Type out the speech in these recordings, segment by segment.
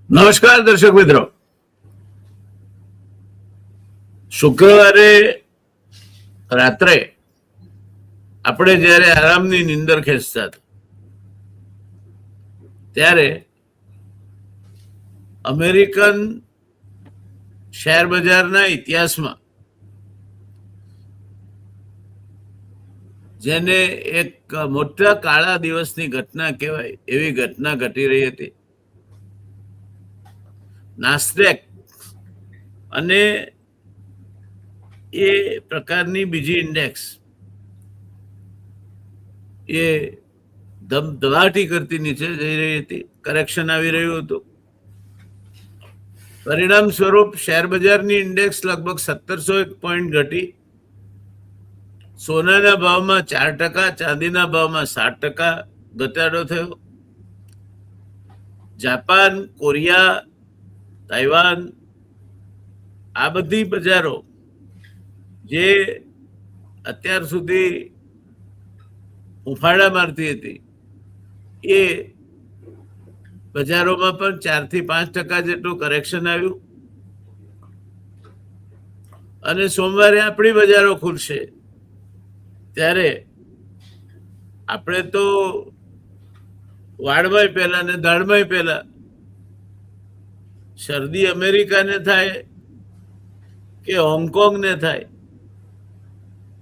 નમસ્કાર દર્શક મિત્રો. શુક્રવારે રાત્રે આપણે જ્યારે આરામની નીંદર ખેંચતા હતા ત્યારે અમેરિકન શેર બજારના ઇતિહાસમાં જેને એક મોટા કાળા દિવસની ઘટના કહેવાય એવી ઘટના ઘટી રહી હતી. નાસ્ડેક અને એ પ્રકારની બીજી ઇન્ડેક્સ એ ધબધબાટી કરતી નીચે જઈ રહી હતી. કરેક્શન આવી રહ્યું હતું. પરિણામ સ્વરૂપ શેર બજારની ઇન્ડેક્સ લગભગ 1701 પોઈન્ટ ઘટી. સોનાના ભાવમાં 4%, ચાંદીના ભાવમાં 7% ઘટાડો થયો. જાપાન, કોરિયા, તાઇવાન આ બધી બજારો જે અત્યાર સુધી ઉફાળા મારતી હતી એ બજારોમાં પણ 4 થી 5% જેટલું કરેક્શન આવ્યું. અને સોમવારે આપણી બજારો ખુલશે ત્યારે આપણે તો વાળમાંય પહેલા ને દાળમાંય પહેલા શરદી અમેરિકાને થાય કે હોંગકોંગને થાય,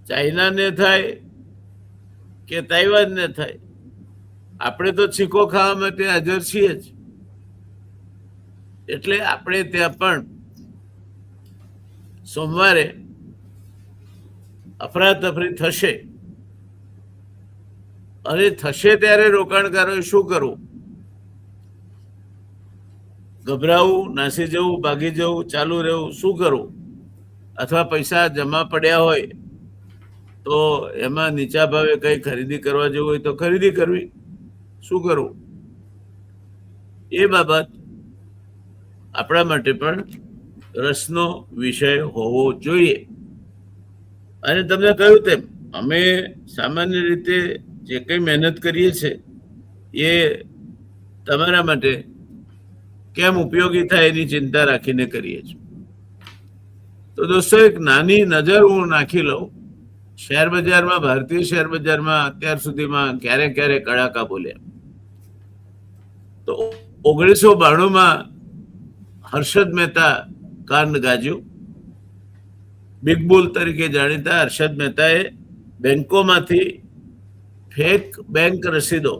ચાઇનાને થાય કે તાઇવાનને થાય, આપણે તો છીકો ખાવા માટે હાજર છીએ જ. એટલે આપણે ત્યાં પણ સોમવારે અફરાતફરી થશે. અને થશે ત્યારે રોકાણકારોએ શું કરવું? ગભરાવું, નાસી જવું, ભાગી જવું, ચાલુ રહેવું, શું કરવું? અથવા પૈસા જમા પડ્યા હોય તો એમાં નીચા ભાવે કઈ ખરીદી કરવા જવું હોય તો ખરીદી કરવી, શું કરવું? એ બાબત આપણા માટે પણ રસનો વિષય હોવો જોઈએ. અને તમને કહ્યું તેમ અમે સામાન્ય રીતે જે કંઈ મહેનત કરીએ છીએ એ તમારા માટે કેમ ઉપયોગી થાય એની ચિંતા રાખીને કરીએ છીએ. તો દોસ્તો, એક નાની નજર હું નાખી લઉં શેર બજારમાં. ભારતીય શેર બજારમાં અત્યાર સુધીમાં ક્યારે ક્યારે કડાકા બોલ્યા. તો 1992માં હર્ષદ મહેતા કાંડ ગાજ્યું. બિગ બુલ તરીકે જાણીતા હર્ષદ મહેતાએ બેંકોમાંથી ફેક બેંક રસીદો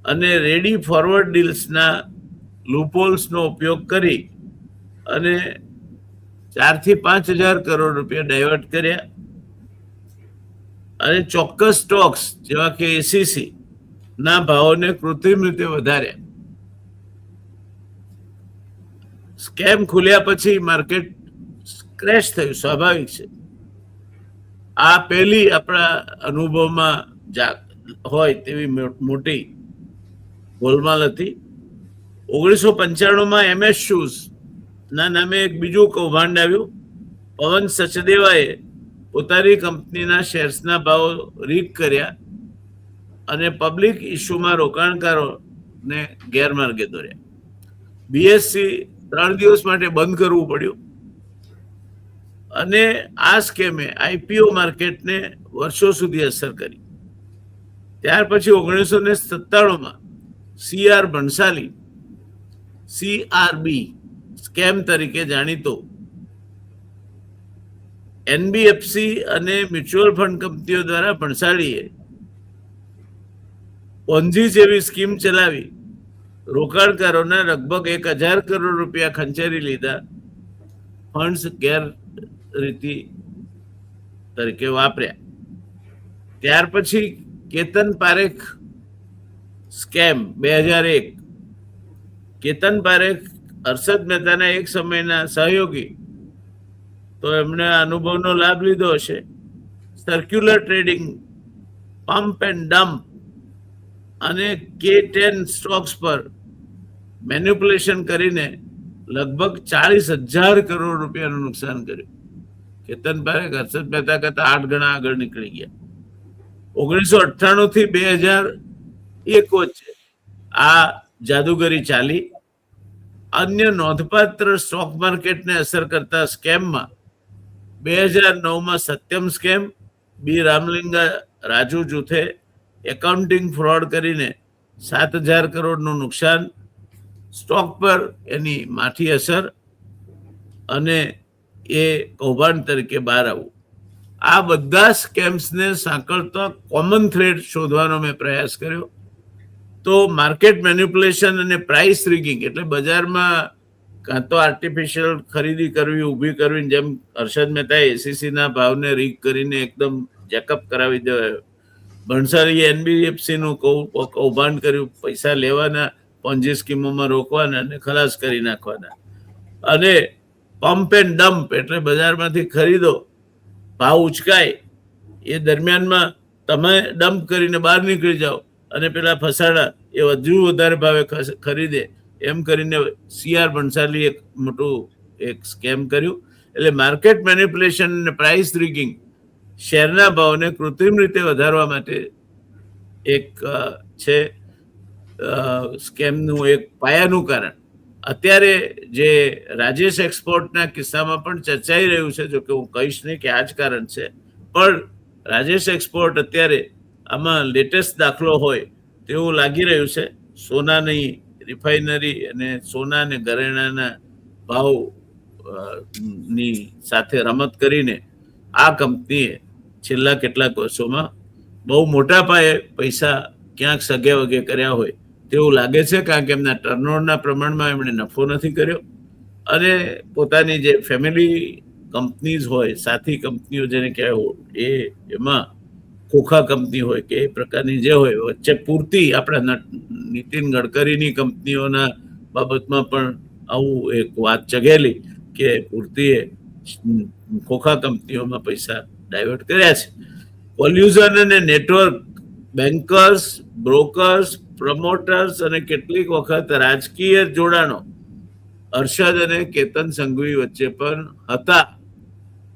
અને રેડી ફોરવર્ડ ડીલ્સના લૂપહોલ્સનો ઉપયોગ કરી અને 4 થી 5,000 કરોડ રૂપિયા ડાયવર્ટ કર્યા. અને ચોક્કસ સ્ટોક્સ જેવા કે એસીસી ના ભાવોને કૃત્રિમ રીતે વધાર્યા. સ્કેમ ખુલ્યા પછી માર્કેટ ક્રેશ થયું, સ્વાભાવિક છે. આ પહેલી આપણા અનુભવમાં હોય તેવી મોટી ગોલમાલ હતી. 1995માં MS શૂઝ ના નામે એક બીજું કૌભાંડ આવ્યું. પવન સચદેવાએ પોતાની કંપનીના શેર્સના ભાવો રીક કર્યા અને પબ્લિક ઇસ્યુમાં રોકાણકારોને ગેરમાર્ગે દોર્યા. BSE 3 દિવસ માટે બંધ કરવું પડ્યું. અને આ સ્કેમે IPO માર્કેટને વર્ષો સુધી અસર કરી. ત્યાર પછી 1997માં CR ભણસાલી, CRB સ્કેમ તરીકે જાણીતો, NBFC અને મ્યુચ્યુઅલ ફંડ કંપનીઓ દ્વારા ભણસાલીએ પોન્જી જેવી સ્કીમ ચલાવી રોકાણકારોના લગભગ 1,000 કરોડ રૂપિયા ખંચેરી લીધા. ફંડ્સ ગેરરીતિ તરીકે વાપર્યા. ત્યાર પછી કેતન પારેખ સ્કેમ 2001. કેતન પારેખ હર્ષદ મહેતાના એક સમયના સહયોગી, તો એમણે અનુભવનો લાભ લીધો હશે. Circular trading, pump and dump અને K10 સ્ટોક્સ પર મેન્યુપ્યુલેશન કરીને લગભગ 40,000 કરોડ રૂપિયાનું નુકસાન કર્યું. કેતન પારેખ હર્ષદ મહેતા કરતા 8 ગણા આગળ નીકળી ગયા. 1998 થી 2001 વચ્ચે આ જાદુગરી ચાલી. અન્ય નોંધપાત્ર સ્ટોક માર્કેટને અસર કરતા સ્કેમમાં 2009માં સત્યમ સ્કેમ, બી રામલિંગા રાજુ જૂથે એકાઉન્ટિંગ ફ્રોડ કરીને 7,000 કરોડનું નુકસાન, સ્ટોક પર એની માઠી અસર અને એ કૌભાંડ તરીકે બહાર આવવું. આ બધા સ્કેમ્સને સાંકળતો કોમન થ્રેડ શોધવાનો મેં પ્રયાસ કર્યો. તો માર્કેટ મેનિપ્યુલેશન અને પ્રાઇસ રિગિંગ એટલે બજારમાં કાં તો આર્ટિફિશિયલ ખરીદી કરવી, ઊભી કરવી, જેમ હર્ષદ મહેતા એસીસીના ભાવને રીગ કરીને એકદમ જેકઅપ કરાવી દેવાયો. ભણસારીએ એનબીએફસીનું કૌભાંડ કર્યું, પૈસા લેવાના, પોન્જી સ્કીમોમાં રોકવાના અને ખલાસ કરી નાખવાના. અને પંપ એન્ડ ડમ્પ એટલે બજારમાંથી ખરીદો, ભાવ ઉચકાય, એ દરમિયાનમાં તમે ડમ્પ કરીને બહાર નીકળી જાઓ અને પેલા ફસાડા એ વધુ વધારે ભાવે ખરીદે, એમ કરીને સીઆર ભણસાલી એક મોટું એક સ્કેમ કર્યું. એટલે માર્કેટ મેનિપ્યુલેશન અને પ્રાઇસ રિગિંગ શેરના ભાવને કૃત્રિમ રીતે વધારવા માટે એક છે સ્કેમનું એક પાયાનું કારણ. અત્યારે જે રાજેશ એક્સપોર્ટના કિસ્સામાં પણ ચર્ચાઈ રહ્યું છે, જો કે હું કહીશ નહીં કે આ જ કારણ છે, પણ રાજેશ એક્સપોર્ટ અત્યારે આમાં લેટેસ્ટ દાખલો હોય તેવું લાગી રહ્યું છે. સોનાની રિફાઇનરી અને સોના અને ઘરેણાના ભાવ ની સાથે રમત કરીને આ કંપનીએ છેલ્લા કેટલાક વર્ષોમાં બહુ મોટા પાયે પૈસા ક્યાંક સગે વગે કર્યા હોય તેવું લાગે છે, કારણ કે એમના ટર્નઓવરના પ્રમાણમાં એમણે નફો નથી કર્યો અને પોતાની જે ફેમિલી કંપનીઝ હોય, સાથી કંપનીઓ જેને કહેવાય, એમાં ખોખા કંપની હોય કે એ પ્રકારની જે હોય, વચ્ચે પૂરતી આપણા નીતિન ગડકરીની કંપનીઓના બાબતમાં પણ આવું એક વાત ચગેલી કે પૂરતીએ ખોખા કંપનીઓમાં પૈસા ડાયવર્ટ કર્યા છે. કોલ્યુઝન અને નેટવર્ક, બેન્કર્સ, બ્રોકર્સ, પ્રમોટર્સ અને કેટલીક વખત રાજકીય જોડાણો હર્ષદ અને કેતન સંઘવી વચ્ચે પણ હતા.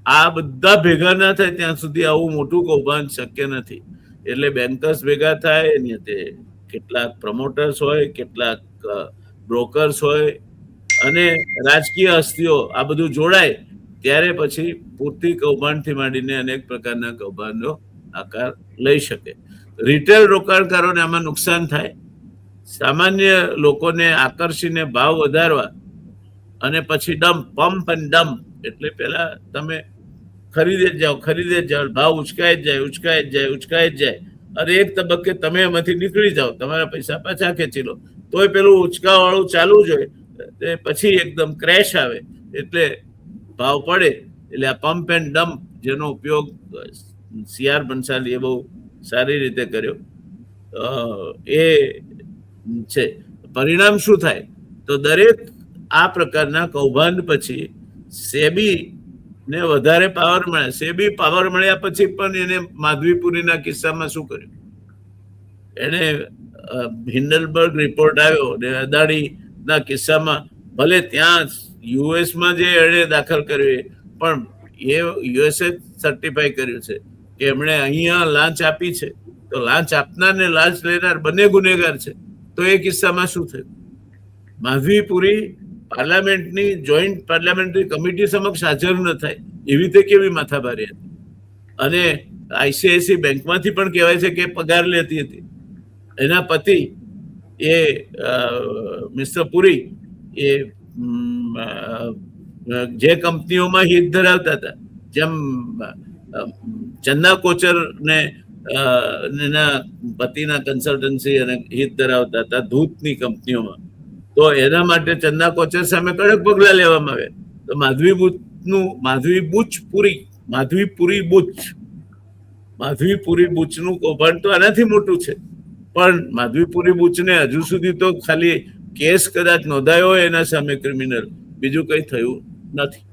આ બધા ભેગા ના થાય ત્યાં સુધી આવું મોટું કૌભાંડ શક્ય નથી. એટલે બેન્કર્સ ભેગા થાય, એની તે કેટલાક પ્રમોટર્સ હોય, કેટલાક બ્રોકર્સ હોય અને રાજકીય હસ્તીઓ આ બધું જોડાય ત્યારે પછી પૂરતી કૌભાંડથી માંડીને અનેક પ્રકારના કૌભાંડો આકાર લઈ શકે. રિટેલ રોકાણકારોને આમાં નુકસાન થાય. સામાન્ય લોકોને આકર્ષીને ભાવ વધારવા અને પછી ડમ્પ, પંપ એન્ડ ડમ્પ એટલે પેલા તમે ખરીદે જ જાઓ, ભાવ ઉચકાય જ જાય અને એક તબક્કે તમે એમાંથી નીકળી જાઓ, તમારા પૈસા પાછા ખેંચી લો, તોય પેલું ઉચકાવાળું ચાલુ જ હોય. પછી એકદમ ક્રેશ આવે એટલે ભાવ પડે. એટલે આ પંપ એન્ડ ડમ્પ જેનો ઉપયોગ સીઆર ભણસાલીએ બહુ સારી રીતે કર્યો એ છે. પરિણામ શું થાય તો દરેક આ પ્રકારના કૌભાંડ પછી સેબી ને વધારે પાવર મળે. સેબી પાવર મળ્યા પછી પણ એને માધવીપુરીના કિસ્સામાં શું કર્યું, એને હિન્ડલબર્ગ રિપોર્ટ આવ્યો ને અદાણીના કિસ્સામાં ભલે ત્યાં યુએસમાં જે એણે દાખલ કર્યું પણ એ યુએસએ સર્ટિફાઈ કર્યું છે કે એમણે અહીંયા લાંચ આપી છે, તો લાંચ આપનાર ને લાંચ લેનાર બંને ગુનેગાર છે. તો એ કિસ્સામાં શું થયું? માધવીપુરી પાર્લામેન્ટની જોઈન્ટ પાર્લામેન્ટરી કમિટી સમક્ષ હાજર ન થાય એવી રીતે કેવી માથાભારી હતી. અને આઈસીઆઈસી બેંકમાંથી પણ કહેવાય છે કે પગાર લેતી હતી. એના પતિ એ મિસ્ટર પુરી એ જે કંપનીઓમાં હિત ધરાવતા હતા, જેમ ચંદા કોચર ને એના પતિના કન્સલ્ટન્સી અને હિત ધરાવતા હતા ધૂતની કંપનીઓમાં, તો એના માટે ચંદા કોચર સામે કડક પગલા લેવામાં આવ્યા. તો માધવીપુરી બુચનું કૌભાંડ તો આનાથી મોટું છે, પણ માધવીપુરી બુચને હજુ સુધી તો ખાલી કેસ કદાચ નોંધાયો હોય એના સામે ક્રિમિનલ, બીજું કઈ થયું નથી.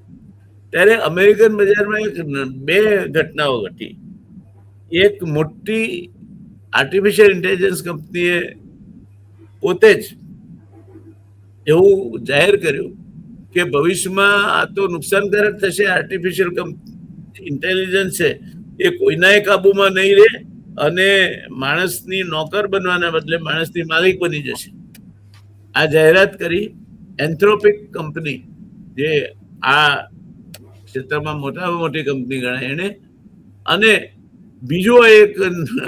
ત્યારે અમેરિકન બજારમાં બે ઘટનાઓ ઘટી. એક મોટી આર્ટિફિશિયલ ઇન્ટેલિજન્સ કંપનીએ પોતે જ એવું જાહેર કર્યું કે ભવિષ્યમાં આ તો નુકસાનકારક થશે, આર્ટિફિશિયલ ઇન્ટેલિજન્સ છે એ કોઈના કાબુમાં નહીં રહે અને માણસની નોકર બનવાના બદલે માણસની માલિક બની જશે. આ જાહેરાત કરી એન્થ્રોપિક કંપની જે આ ક્ષેત્રમાં મોટામાં મોટી કંપની ગણાય એને, અને બીજો એક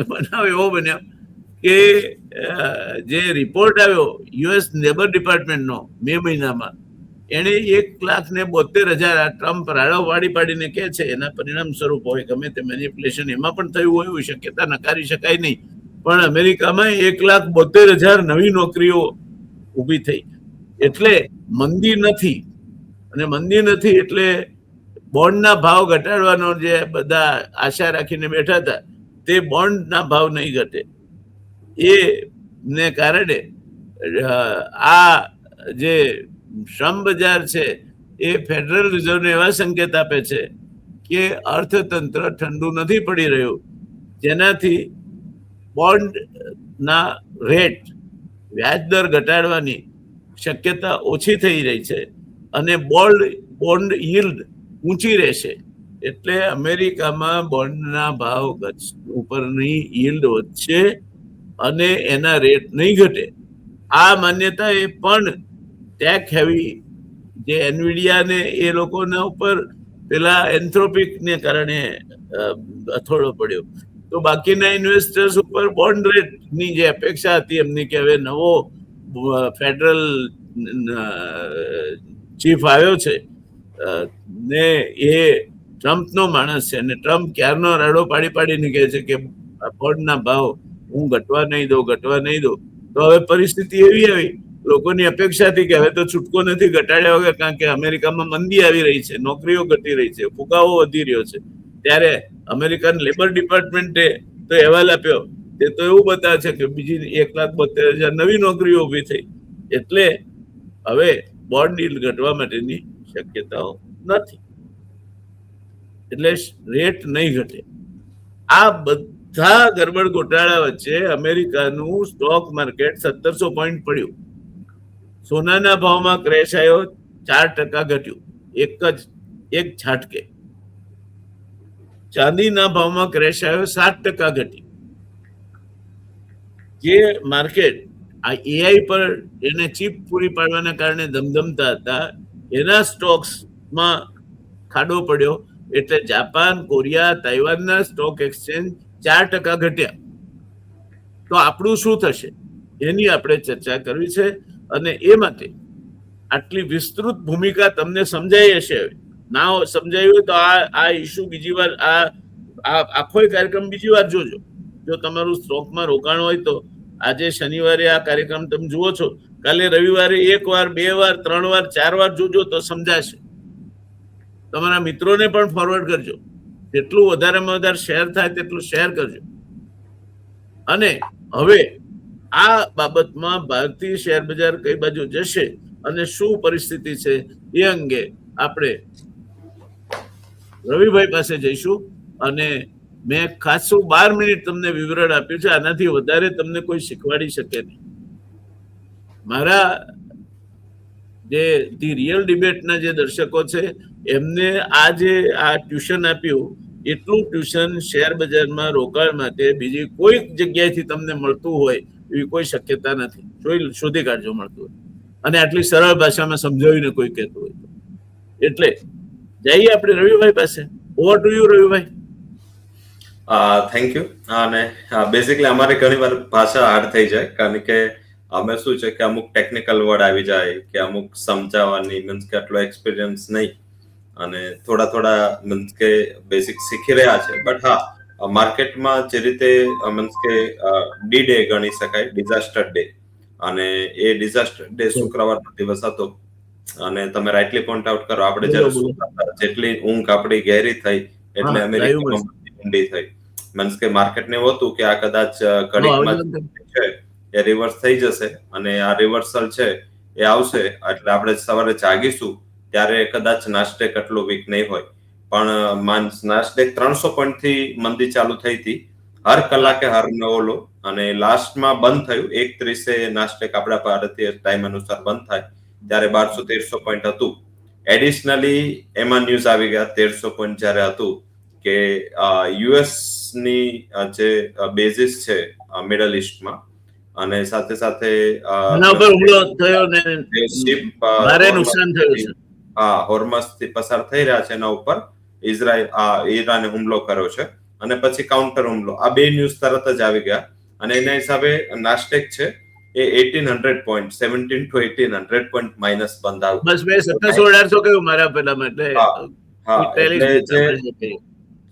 બનાવ એવો બન્યો કે જે રિપોર્ટ આવ્યો યુએસ લેબર ડિપાર્ટમેન્ટનો મે મહિનામાં, એને 1,72,000 આ ટ્રમ્પ રાડો પાડીને કે છે એના પરિણામ સ્વરૂપ હોય, ગમે તે મેનિપ્યુલેશન એમાં પણ થયું હોય એવી શક્યતા નકારી શકાય નહીં. પણ અમેરિકામાં 1,72,000 નવી નોકરીઓ ઊભી થઈ. એટલે મંદી નથી, અને મંદી નથી એટલે બોન્ડના ભાવ ઘટાડવાનો જે બધા આશા રાખીને બેઠા હતા તે બોન્ડના ભાવ નહીં ઘટે. એ ને કારણે આ જે શ્રમ બજાર છે એ ફેડરલ રિઝર્વને એવા સંકેત આપે છે કે અર્થતંત્ર ઠંડુ નથી પડી રહ્યું, જેનાથી બોન્ડના રેટ, વ્યાજ દર ઘટાડવાની શક્યતા ઓછી થઈ રહી છે અને બોન્ડ યીલ્ડ ઊંચી રહેશે. એટલે અમેરિકામાં બોન્ડના ભાવ ઉપરની યીલ્ડ વધશે અને એના રેટ નહીં ઘટે. આ માન્યતા એ પણ ટેક હેવી જે એનવિડિયા ને એ લોકોના ઉપર પેલા એન્થ્રોપિકને કારણે અથોડો પડ્યો. તો બાકીના ઇન્વેસ્ટર્સ ઉપર બોન્ડ રેટની જે અપેક્ષા હતી એમની કે હવે નવો ફેડરલ ચીફ આવ્યો છે ને એ ટ્રમ્પનો માણસ છે, અને ટ્રમ્પ ક્યારનો રાડો પાડીને કહે છે કે બોન્ડના ભાવ હું ઘટવા નહીં દઉં. તો હવે પરિસ્થિતિ એવી આવી, લોકોની અપેક્ષા હતી કે હવે તો છૂટકો નથી ઘટાડ્યા વગર, કારણ કે અમેરિકામાં મંદી આવી રહી છે, નોકરીઓ ઘટી રહી છે, ફુગાવો વધી રહ્યો છે. ત્યારે અમેરિકન લેબર ડિપાર્ટમેન્ટે તો અહેવાલ આપ્યો, તે તો એવું બતાવે છે કે બીજી 1,72,000 નવી નોકરીઓ ઊભી થઈ. એટલે હવે બોન્ડ યીલ્ડ ઘટવા માટેની શક્યતાઓ નથી, એટલે રેટ નહીં ઘટે. આ બધા ગરબડ ગોટાળા વચ્ચે અમેરિકાનું સ્ટોક માર્કેટ 1,700 પોઈન્ટ પડ્યું. સોનાના ભાવમાં ક્રેશ આવ્યો, 4% ઘટ્યું એક ઝાટકે. ચાંદીના ભાવમાં ક્રેશ આવ્યો, 7% ઘટી. જે માર્કેટ આ એઆઈ પર એને ચીપ પૂરી પાડવાના કારણે ધમધમતા હતા, એના સ્ટોક્સમાં ખાડો પડ્યો. એટલે જાપાન, કોરિયા, તાઇવાનના સ્ટોક એક્સચેન્જ 4% ઘટ્યા. તો આપણું શું થશે એની આપણે ચર્ચા કરવી છે, અને એ માટે આટલી વિસ્તૃત ભૂમિકા તમને સમજાઈ હશે. ના સમજાયું હોય તો આ ઇસ્યુ બીજી વાર, આ આખો કાર્યક્રમ બીજી વાર જોજો. જો તમારું સ્ટોકમાં રોકાણ હોય તો આજે શનિવારે આ કાર્યક્રમ તમે જુઓ છો, કાલે રવિવારે 1 વાર, 2 વાર, 3 વાર, 4 વાર જોજો તો સમજાશે. તમારા મિત્રોને પણ ફોરવર્ડ કરજો, જેટલું વધારેમાં વધારે શેર થાય તેટલું શેર કરજો. અને હવે આ બાબતમાં ભારતીય શેર બજાર કઈ બાજુ જશે અને શું પરિસ્થિતિ છે એ અંગે આપણે રવિભાઈ પાસે જઈશું. અને મેં ખાસું 12 મિનિટ તમને વિવરણ આપ્યું છે, આનાથી વધારે તમને કોઈ શીખવાડી શકે નહીં. મારા જે ધી રિયલ ડિબેટના જે દર્શકો છે એમને આ ટ્યુશન આપ્યું, એટલું ટ્યુશન શેર બજારમાં રોકાણ માટે બીજી કોઈ જગ્યાએથી તમને મળતું હોય એવી કોઈ શક્યતા નથી. શોધી કાઢજો મળતું હોય, અને આટલી સરળ ભાષામાં સમજાવીને કોઈ કહેતું હોય તો. એટલે જઈએ આપણે રવિભાઈ પાસે. Over to you Ravibhai. Thank you. અને બેઝિકલી અમારે ઘણી વાર ભાષા હાર્ડ થઈ જાય, કારણ કે અમે શું છે કે અમુક ટેકનિકલ વર્ડ આવી જાય કે અમુક સમજાવવાની મીન્સ કે આટલો એક્સપિરિયન્સ નહીં, અને થોડા મીન્સ કે બેઝિક શીખી રહ્યા છે. બટ હા, માર્કેટમાં જે રીતે મીન્સ કે ડી ડે ગણી શકાય, ડિઝાસ્ટર ડે, અને એ ડિઝાસ્ટર ડે શુક્રવારનો દિવસ હતો. અને તમે રાઇટલી પોઈન્ટ આઉટ કરો, આપણે જયારે જેટલી ઊંઘ આપણી ગહેરી થઈ એટલે અમેરિકામાં ઊંડી થઈ. મીન્સ કે માર્કેટને એવું હતું કે આ કદાચ ઘડીકમાં છે એ રિવર્સ થઈ જશે, અને આ રિવર્સલ છે એ આવશે એટલે આપણે સવારે જાગીશું ત્યારે કદાચ નાસ્ડેક એટલું વીક નહીં હોય. પણ નાસ્ડેક 300 પોઈન્ટ થી મંદી ચાલુ થઈ હતી, હર કલાકે હર નવો લો, અને લાસ્ટમાં બંધ થયું 1:30 નાસ્ડેક આપણા ભારતીય ટાઈમ અનુસાર બંધ થાય ત્યારે 1200-1300 પોઈન્ટ હતું. એડિશનલી એમાં ન્યૂઝ આવી ગયા 1300 પોઈન્ટ જયારે હતું કે યુએસ ની જે બેઝિસ છે મિડલ ઈસ્ટમાં, અને સાથે સાથે એના ઉપર હુમલો થયો ને જે શિપ ભારે નુકસાન થયું છે. હોર્મઝ થી પસાર થઈ રહ્યા છે એના ઉપર ઈરાને હુમલો કર્યો છે અને પછી કાઉન્ટર હુમલો. આ બે ન્યૂઝ તરત જ આવી ગયા અને એના હિસાબે નાસ્ટેક છે એ 1800 પોઈન્ટ 17 to 1800 પોઈન્ટ માઇનસ બંધ આવ્યું. બસ મેં 1700-1800 કહ્યું મારા પેલામાં, એટલે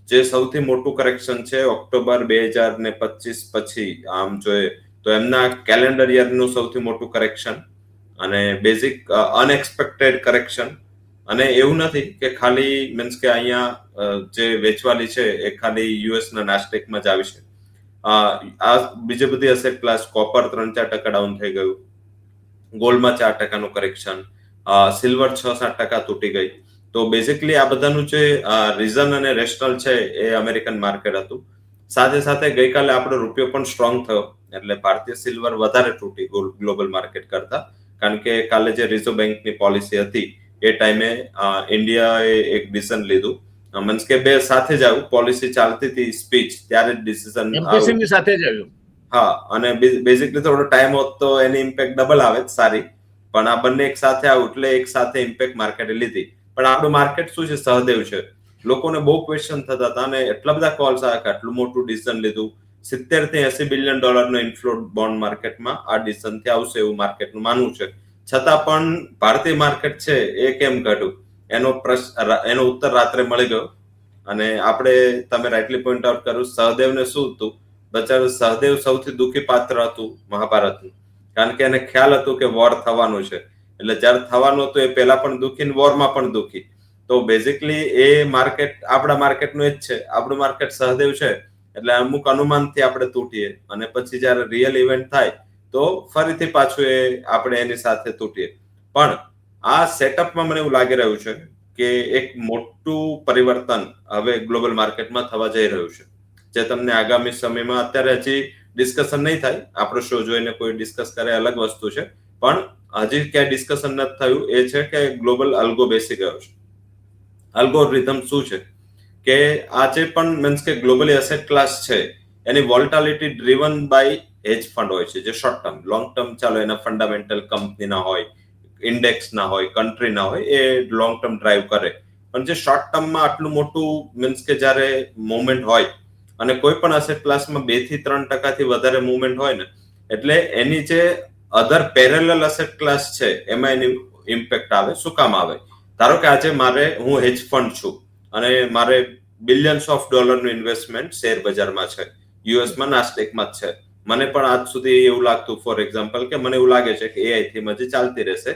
જે સૌથી મોટું કરેક્શન છે ઓક્ટોબર 2025 પછી આમ જોઈએ તો એમના કેલેન્ડર યરનું સૌથી મોટું કરેક્શન અને બેઝિક અનએક્સપેક્ટેડ કરેક્શન. અને એવું નથી કે ખાલી મીન્સ કે અહીંયા જે વેચવાલી છે એ ખાલી યુએસ ના નાસ્ટેકમાં જ આવી છે. આ બીજી બધી અસેટ ક્લાસ, કોપર 3-4% ડાઉન થઈ ગયું, ગોલ્ડમાં 4% કરેક્શન, સિલ્વર 6-7% તૂટી ગઈ. તો બેઝિકલી આ બધાનું જે રીઝન અને રેશનલ છે એ અમેરિકન માર્કેટ હતું. સાથે સાથે ગઈકાલે આપણો રૂપિયો પણ સ્ટ્રોંગ થયો એટલે ભારતીય સિલ્વર વધારે તૂટી ગ્લોબલ માર્કેટ કરતા, કારણ કે કાલે જે રિઝર્વ બેંકની પોલિસી હતી એ ટાઈમે ઇન્ડિયાએ એક ડિસિઝન લીધું. મીન્સ કે બે સાથે જ આવ્યું, પોલિસી ચાલતી હતી સ્પીચ ત્યારે જ ડિસિઝન સાથે જ આવ્યું. હા, અને બેઝિકલી થોડો ટાઈમ હોત તો એની ઇમ્પેક્ટ ડબલ આવે સારી, પણ આ બંને એક સાથે આવ્યું એટલે એક સાથે ઇમ્પેક્ટ માર્કેટે લીધી. પણ આપણું માર્કેટ શું છે, સહદેવ છે. લોકોને બહુ ક્વેશ્ચન થતા હતા અને એટલા બધા કોલ્સ આવ્યા કે આટલું મોટું ડિસિઝન લીધું, 70 થી 80 બિલિયન ડોલરનો ઇન્ફ્લો બોન્ડ માર્કેટમાં આ ડિસિઝનથી આવશે એવું માર્કેટનું માનવું છે. છતાં પણ ભારતીય માર્કેટ છે એ કેમ ઘટ્યું એનો ઉત્તર રાત્રે મળી ગયો. અને આપણે તમે રાઇટલી પોઈન્ટ આઉટ કર્યું, સહદેવને શું હતું, બચારું સહદેવ સૌથી દુઃખી પાત્ર હતું મહાભારતનું, કારણ કે એને ખ્યાલ હતું કે વોર થવાનું છે. એટલે જયારે થવાનું હતું એ પહેલા પણ દુઃખી ને વોરમાં પણ દુઃખી. તો બેઝિકલી એ માર્કેટ આપણા માર્કેટનું એ જ છે. આપણું માર્કેટ સહદેવ છે એટલે અમુક અનુમાનથી આપણે તૂટીએ અને પછી જયારે રિયલ ઇવેન્ટ થાય તો ફરીથી પાછું એ આપણે એની સાથે તૂટીએ. પણ આ સેટઅપમાં મને એવું લાગી રહ્યું છે કે એક મોટું પરિવર્તન હવે ગ્લોબલ માર્કેટમાં થવા જઈ રહ્યું છે, જે તમને આગામી સમયમાં, અત્યારે હજી ડિસ્કશન નહીં થાય, આપણો શો જોઈને કોઈ ડિસ્કસ કરે અલગ વસ્તુ છે, પણ હજી ક્યાંય ડિસ્કશન નથી થયું એ છે કે ગ્લોબલ અલ્ગો બેસી ગયો છે. અલ્ગોરિધમ શું છે કે આજે પણ મીન્સ કે ગ્લોબલી એસેટ ક્લાસ છે એની વોલ્ટાલિટી ડ્રીવન બાય હેજ ફંડ હોય છે, જે શોર્ટ ટર્મ, લોંગ ટર્મ ચાલો એના ફંડામેન્ટલ કંપનીના હોય, ઇન્ડેક્સ ના હોય, કન્ટ્રી ના હોય, એ લોંગ ટર્મ ડ્રાઈવ કરે. પણ જે શોર્ટ ટર્મમાં આટલું મોટું મીન્સ કે જ્યારે મુવમેન્ટ હોય અને કોઈ પણ એસેટ ક્લાસમાં 2 થી 3% થી વધારે મુવમેન્ટ હોય ને, એટલે એની જે અધર પેરેલલ એસેટ ક્લાસ છે એમાં એની ઇમ્પેક્ટ આવે. શું કામ આવે? ધારો કે આજે હું હેજ ફંડ છું અને મારે બિલિયન્સ ઓફ ડોલરનું ઇન્વેસ્ટમેન્ટ શેર બજારમાં છે, યુએસમાં નાસ્ટેકમાં જ છે. મને પણ આજ સુધી એવું લાગતું, ફોર એક્ઝામ્પલ, કે મને એવું લાગે છે કે AI થી હજી ચાલતી રહેશે,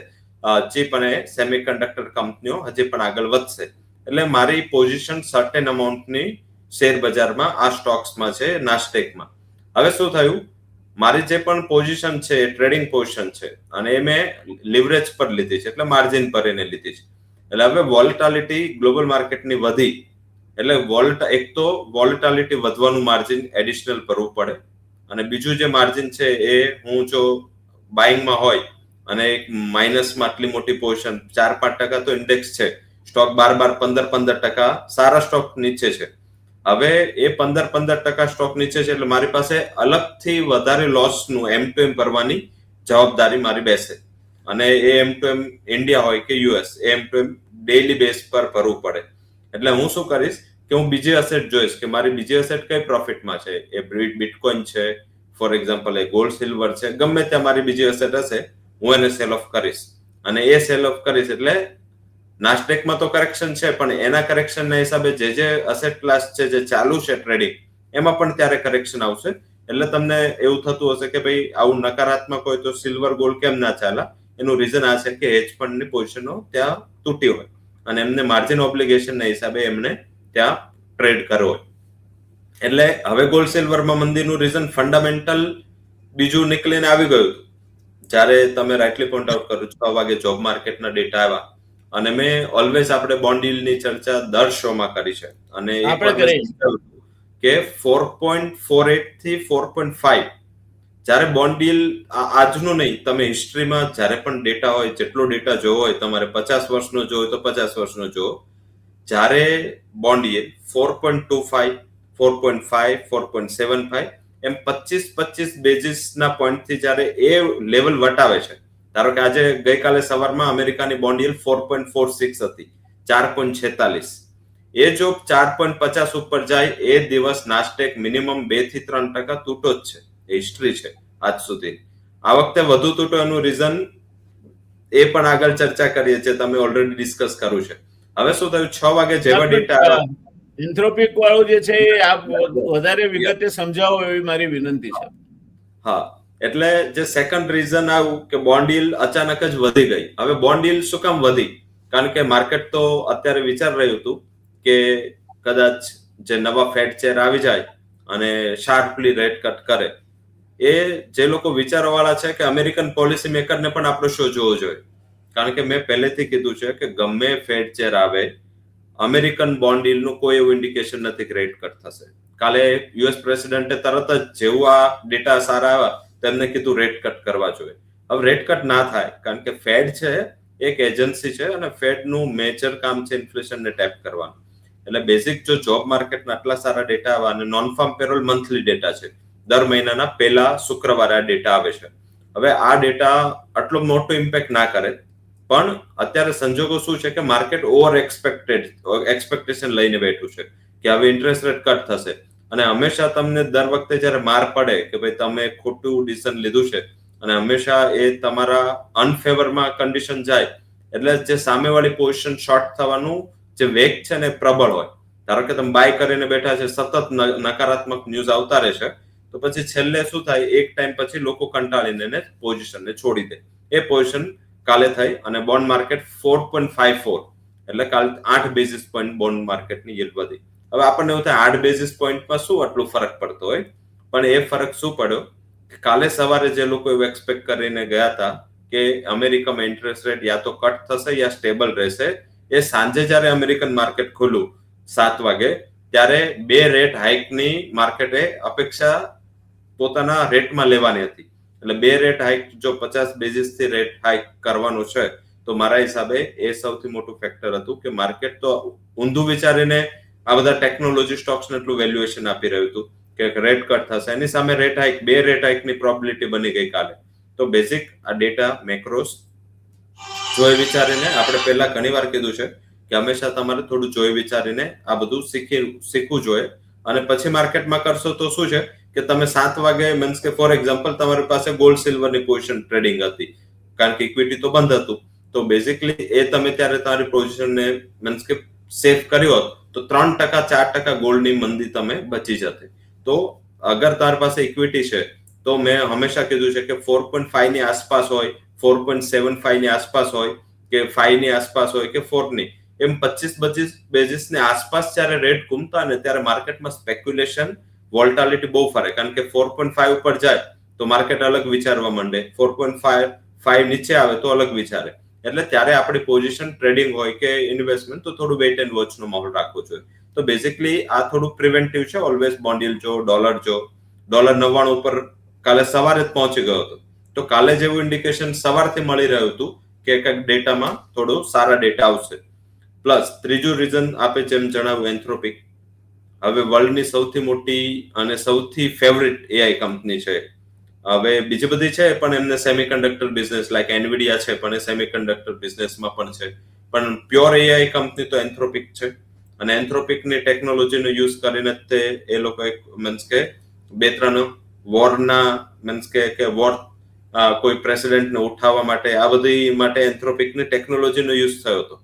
ચીપ અને સેમિકન્ડક્ટર કંપનીઓ હજી પણ આગળ વધશે. એટલે મારી પોઝિશન સર્ટેન અમાઉન્ટની શેર બજારમાં આ સ્ટોક્સમાં છે, નાસ્ટેકમાં. હવે શું થયું, મારી જે પણ પોઝિશન છે એ ટ્રેડિંગ પોઝિશન છે અને એ મેં લિવરેજ પર લીધી છે, એટલે માર્જિન પર એને લીધી છે. એટલે હવે વોલેટાલિટી ગ્લોબલ માર્કેટની વધી એટલે એક તો વોલેટાલિટી વધવાનું માર્જિન એડિશનલ ભરવું પડે, અને બીજું જે માર્જિન છે એ હું જો બાઇંગમાં હોય અને એક માઇનસમાં આટલી મોટી પોઝિશન, 4-5% તો ઇન્ડેક્સ છે, સ્ટોક 12-15% સારા સ્ટોક નીચે છે. હવે એ 15% સ્ટોક નીચે છે એટલે મારી પાસે અલગથી વધારે લોસનું M2M ભરવાની જવાબદારી મારી બેસે. અને એ M2M ઇન્ડિયા હોય કે યુએસ, એ M2M ડેઈલી બેઝ પર ભરવું પડે. એટલે હું શું કરીશ કે હું બીજી એસેટ જોઈશ કે મારી બીજી એસેટ કઈ પ્રોફિટમાં છે, એ બિટકોઇન છે, for example A gold silver છે, ગમે ત્યાં મારી બીજી એસેટ હશે હું એને સેલ ઓફ કરીશ. અને એ સેલ ઓફ કરીશ એટલે નાસ્ટેકમાં તો કરેક્શન છે, પણ એના કરેક્શનના હિસાબે જે એસેટ ક્લાસ છે જે ચાલુ છે ટ્રેડિંગ, એમાં પણ ત્યારે કરેક્શન આવશે. એટલે તમને એવું થતું હશે કે ભાઈ આવું નકારાત્મક હોય તો સિલ્વર ગોલ્ડ કેમ ના ચાલે? એનું રીઝન આ છે કે હેજ ફંડની પોઝિશનો ત્યાં તૂટી હોય અને એમને માર્જિન ઓબ્લિગેશનના હિસાબે એમને ત્યાં ટ્રેડ કરવો હોય. એટલે હવે ગોલ્ડ સિલ્વરમાં મંદીનું રીઝન ફંડામેન્ટલ બીજું નીકળીને આવી ગયું. જ્યારે તમે રાઇટલી પોઈન્ટ આઉટ કરો, 6 વાગે જોબ માર્કેટના ડેટા આવ્યા અને મેં ઓલવેઝ આપણે બોન્ડ ડીલની ચર્ચા દર શોમાં કરી છે અને કે 4.48 થી 4.5 જ્યારે બોન્ડ ડીલ આજનું નહીં, તમે હિસ્ટ્રીમાં જ્યારે પણ ડેટા હોય, જેટલો ડેટા જોવો હોય તમારે, 50 વર્ષનો જોવો તો 50 વર્ષનો જોવો, જ્યારે બોન્ડ yield 4.25, 4.5, 4.75 એમ 25 બેઝિસના પોઈન્ટથી જ્યારે એ લેવલ વટાવે છે, ધારો કે આજે ગઈકાલે સવારમાં અમેરિકાની બોન્ડ yield 4.46 હતી, 4.46, એ જો 4.50 ઉપર જાય એ દિવસ નાસ્ટેક મિનિમમ 2 થી 3% તૂટો જ છે. એ હિસ્ટ્રી છે આજ સુધી. આ વખતે વધુ તૂટો એનું રીઝન એ પણ આગળ ચર્ચા કરીએ છીએ, તમે ઓલરેડી ડિસ્કસ કર્યું છે. હવે શું થયું, 6 વાગે જેવા ડેટા એન્થ્રોપિક વાળું જે છે એ આપ વધારે વિગતે સમજાવો એવી મારી વિનંતી છે. હા, એટલે જે સેકન્ડ રીઝન આવ્યું કે બોન્ડ yield અચાનક જ વધી ગઈ. હવે બોન્ડ yield શું કામ વધી? કારણ કે માર્કેટ તો અત્યારે વિચાર રહ્યું હતું કે કદાચ જે નવા ફેડ ચેર આવી જાય અને શાર્પલી રેટ કટ કરે. એ જે લોકો વિચારવાળા છે કે અમેરિકન પોલિસી મેકરને પણ આપણો શો જોવો જોઈએ, કારણ કે મેં પહેલેથી કીધું છે કે ગમે ફેડ ચેર આવે, અમેરિકન બોન્ડ yield નું કોઈ એવું ઇન્ડિકેશન નથી કે રેટ કટ થશે. કાલે યુએસ પ્રેસિડેન્ટે તરત જ જેવું આ ડેટા સારા આવ્યા તેમને કીધું રેટ કટ કરવા જોઈએ. હવે રેટ કટ ના થાય, કારણ કે ફેડ છે એક એજન્સી છે અને ફેડ નું મેજર કામ છે ઇન્ફ્લેશનને ટેપ કરવાનું. એટલે બેઝિક જો જોબ માર્કેટના આટલા સારા ડેટા આવ્યા અને non farm payroll monthly data છે, દર મહિનાના પહેલા શુક્રવારે આ ડેટા આવે છે. હવે આ ડેટા આટલો મોટો ઇમ્પેક્ટ ના કરે, પણ અત્યારે સંજોગો શું છે કે માર્કેટ ઓવર એક્સપેક્ટેશન લઈને બેઠું છે કે હવે ઇન્ટરેસ્ટ રેટ કટ થશે. અને હંમેશા તમને દર વખતે જ્યારે માર પડે કે ભાઈ તમે ખોટું ડિસિઝન લીધું છે અને હંમેશા એ તમારા અનફેવરમાં કન્ડિશન જાય એટલે જે સામેવાળી પોઝિશન શોર્ટ થવાનું જે વેગ છે ને પ્રબળ હોય. ધારો કે તમે બાય કરીને બેઠા છે, સતત નકારાત્મક ન્યૂઝ આવતા રહેશે, તો પછી છેલ્લે શું થાય, એક ટાઈમ પછી લોકો કંટાળીને પોઝિશનને છોડી દે. એ પોઝિશન કાલે થઈ અને બોન્ડ માર્કેટ 4.54, એટલે કાલે 8 બેઝિસ પોઈન્ટ બોન્ડ માર્કેટની yield વધી. હવે આપણને એવું થાય 8 બેઝિસ પોઈન્ટમાં શું આટલું ફરક પડતો હોય, પણ એ ફરક શું પડ્યો, કાલે સવારે જે લોકો એવું એક્સપેક્ટ કરીને ગયા હતા કે અમેરિકામાં ઇન્ટરેસ્ટ રેટ યા તો કટ થશે યા સ્ટેબલ રહેશે, એ સાંજે જ્યારે અમેરિકન માર્કેટ ખુલ્યું 7 વાગે ત્યારે 2 રેટ હાઇકની માર્કેટે અપેક્ષા પોતાના રેટમાં લેવાની હતી. એટલે 2 રેટ હાઇક જો 50 બેઝિસથી રેટ હાઇક કરવાનું છે તો મારા હિસાબે એ સૌથી મોટું ફેક્ટર હતું કે માર્કેટ તો ઊંધું વિચારીને આ બધા ટેકનોલોજી સ્ટોક્સને એટલું વેલ્યુએશન આપી રહ્યું હતું કે રેટ કટ થશે, એની સામે રેટ હાઇક 2 રેટ હાઇકની પ્રોબેબિલિટી બની ગઈ કાલે. તો બેઝિક આ ડેટા મેક્રોસ જોઈ વિચારીને, આપણે પહેલા ઘણી વાર કીધું છે કે હંમેશા તમારે થોડું જોઈ વિચારીને આ બધું શીખવું જોઈએ. અને પછી માર્કેટમાં કરશો તો શું છે કે તમે 7 વાગે મીન્સ કે ફોર એક્ઝામ્પલ તમારી પાસે ગોલ્ડ સિલ્વરની પોઝિશન ટ્રેડિંગ હતી, કારણ કે ઇક્વિટી તો બંધ હતું, તો બેઝિકલી એ તમે ત્યારે તમારી પોઝિશનને મીન્સ કે સેફ કર્યો હોત તો 3% 4% ગોલ્ડની મંદી તમે બચી જતી. તો અગર તમારી પાસે ઇક્વિટી છે તો મેં હંમેશા કીધું છે કે 4.5 ની આસપાસ હોય, 4.75 ની આસપાસ હોય કે 5 ની આસપાસ હોય કે 4 ની, એમ 25 બેઝિસની આસપાસ જ્યારે રેટ ઘૂમતા ને ત્યારે માર્કેટમાં સ્પેક્યુલેશન વોલ્ટાલિટી બહુ ફરે, કારણ કે 4.5 ઉપર જાય તો માર્કેટ અલગ વિચારવા માંડે, 4.5 નીચે આવે તો અલગ વિચારે. એટલે ત્યારે આપણી પોઝિશન ટ્રેડિંગ હોય કે ઇન્વેસ્ટમેન્ટ તો થોડું વેઇટ એન્ડ વોચ નો માહોલ રાખવો જોઈએ. તો બેઝિકલી આ થોડું પ્રિવેન્ટિવ છે. ઓલવેઝ બોન્ડ yield જો, ડોલર જો, ડોલર 99 ઉપર કાલે સવારે જ પહોંચી ગયો હતો, તો કાલે જેવું ઇન્ડિકેશન સવારથી મળી રહ્યું હતું કે કંઈક ડેટામાં થોડું સારા ડેટા આવશે. પ્લસ ત્રીજું રીઝન આપે જેમ જણાવ્યું એન્થ્રોપિક, હવે વર્લ્ડની સૌથી મોટી અને સૌથી ફેવરિટ એઆઈ કંપની છે. હવે બીજી બધી છે પણ એમને સેમિકન્ડક્ટર બિઝનેસ લાઈક એનવીડિયા છે, પણ એ સેમિકન્ડક્ટર બિઝનેસમાં પણ છે, પણ પ્યોર એઆઈ કંપની તો એન્થ્રોપિક છે. અને એન્થ્રોપિકની ટેકનોલોજીનો યુઝ કરીને તે એ લોકો મીન્સ કે 2-3 વોરના મીન્સ કે વોર કોઈ પ્રેસિડેન્ટને ઉઠાવવા માટે આ બધી માટે એન્થ્રોપિકની ટેકનોલોજીનો યુઝ થયો હતો.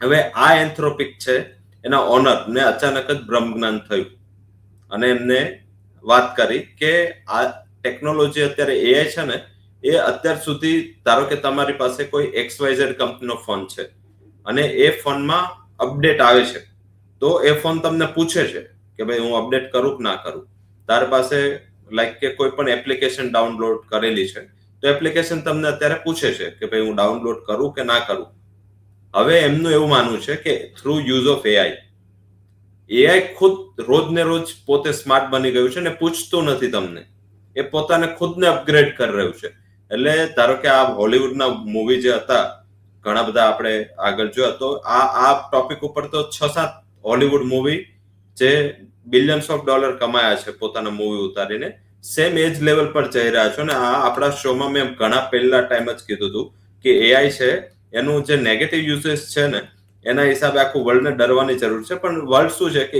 હવે આ એન્થ્રોપિક છે એના ઓનરને અચાનક જ બ્રહ્મ જ્ઞાન થયું અને એમને વાત કરી કે આ ટેકનોલોજી અત્યારે એઆઈ છે ને, એ અત્યાર સુધી ધારો કે તમારી પાસે કોઈ XYZ કંપનીનો ફોન છે અને એ ફોનમાં અપડેટ આવે છે, તો એ ફોન તમને પૂછે છે કે ભાઈ હું અપડેટ કરું કે ના કરું. તારી પાસે લાઈક કે કોઈ પણ એપ્લિકેશન ડાઉનલોડ કરેલી છે તો એપ્લિકેશન તમને અત્યારે પૂછે છે કે ભાઈ હું ડાઉનલોડ કરું કે ના કરું. હવે એમનું એવું માનવું છે કે થ્રુ યુઝ ઓફ એઆઈ ખુદ રોજ ને રોજ પોતે સ્માર્ટ બની ગયું છે ને પૂછતું નથી તમને, એ પોતાને ખુદને અપગ્રેડ કરી રહ્યું છે. એટલે ધારો કે આ હોલિવૂડના મૂવી જે હતા ઘણા બધા આપણે આગળ જોયા, તો આ ટોપિક ઉપર તો 6-7 હોલિવૂડ મૂવી જે બિલિયન્સ ઓફ ડોલર કમાયા છે પોતાના મૂવી ઉતારીને, સેમ એજ લેવલ પર જઈ રહ્યા છો. ને આ આપણા શોમાં મેં ઘણા પહેલા ટાઈમ જ કીધું હતું કે એઆઈ છે એનું જે નેગેટિવ યુઝેસ છે ને એના હિસાબે આખું વર્લ્ડને ડરવાની જરૂર છે. પણ વર્લ્ડ શું છે કે